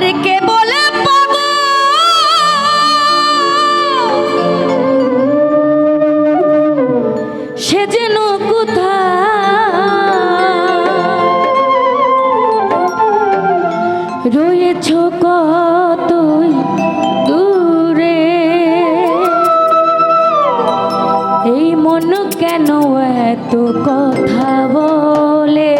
আরে কে বলে পাবো সে যেন কোথায় রয়েছ কতই দূরে এই মন কেন এত কথা বলে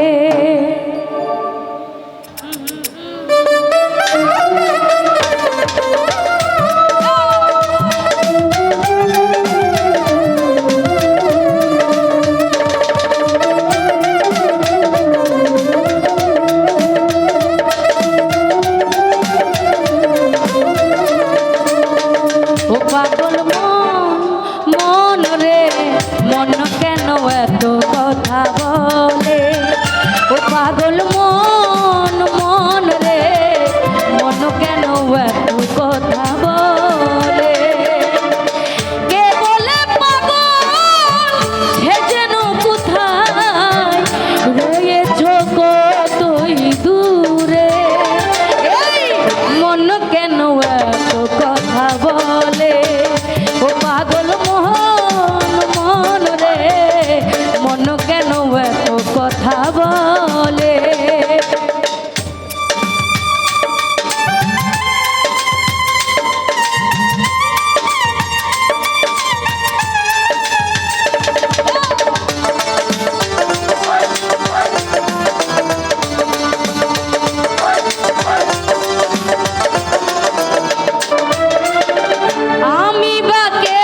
ও পাগল মন রে মন কেন এত কথা বলে ও পাগল মন রে মন কেন এত কথা বলে কে বলে পাগল সে যেন কোথায় রয়েছ কতই দূরে এই মন কেন এত কথা বলে ও পাগল মন রে মন কেন এত কথা বলে আমি বাকে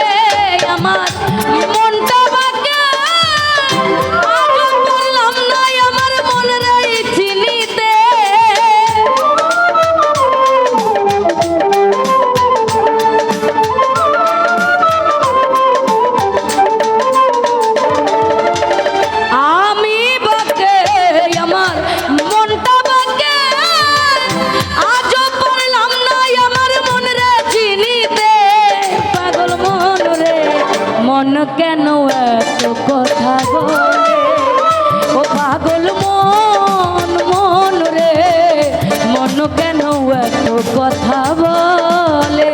আমার মনটা বাকে আজ বললাম না আমার মন রাই চিনিতে আমি বাকে আমার মনটা বাকে আজ বললাম না আমার মন রে চিনিতে পাগল মন রে মন কেন এত কথা বলে ও পাগল মন রে মন কেন এত কথা বলে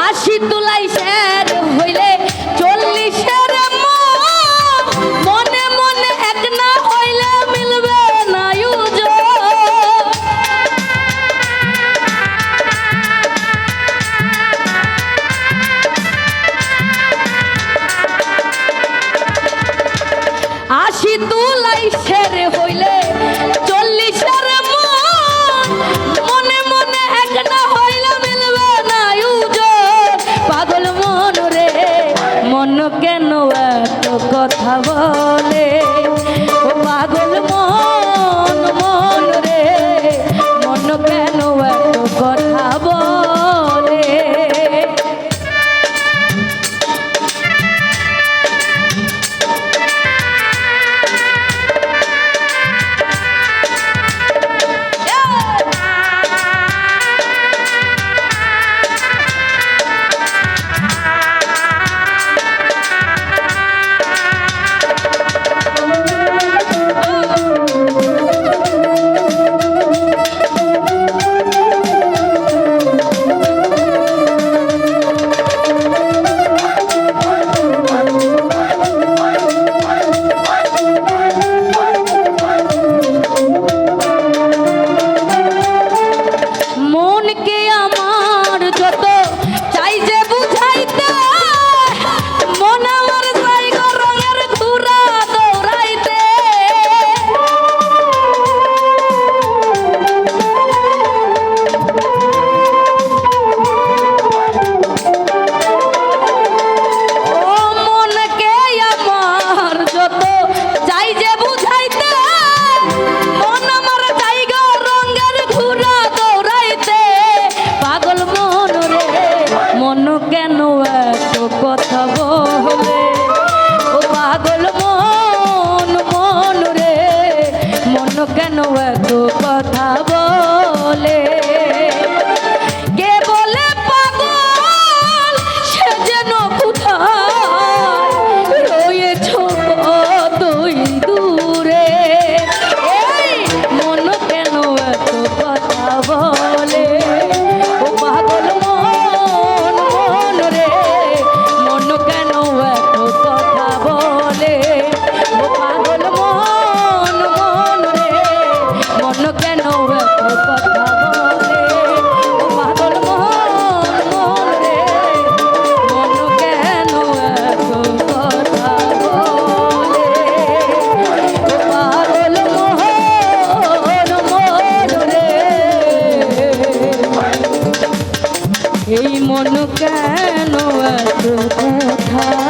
আশি তুলাই শের হইলে 40-এর মনে মনে এক না হইলে মিলবে না ইউজো আশি তুলাই শের হইলে 40-এর মনে মনে এক না হইলে মিলবে না ইউজো পাগল মন রে মন কেন এত কথা বলে ও পাগল মন রে মন কেন এত কথা বলে মন কেন এত কথা বলে ও পাগল মন মন রে মন কেন এত কথা বলে কে বলে পাগল সে যেন কোথায় রয়েছ কতই দূরে এই মন কেন এত কথা বলে ও পাগল মন মন রে মন কেন এত কথা বলে ও পাগল মন মন রে মন কেন এত কথা বলে ও পাগল মন মন রে মন কেন এত কথা বলে ও পাগল মন মন রে এই মন কেন এত কথা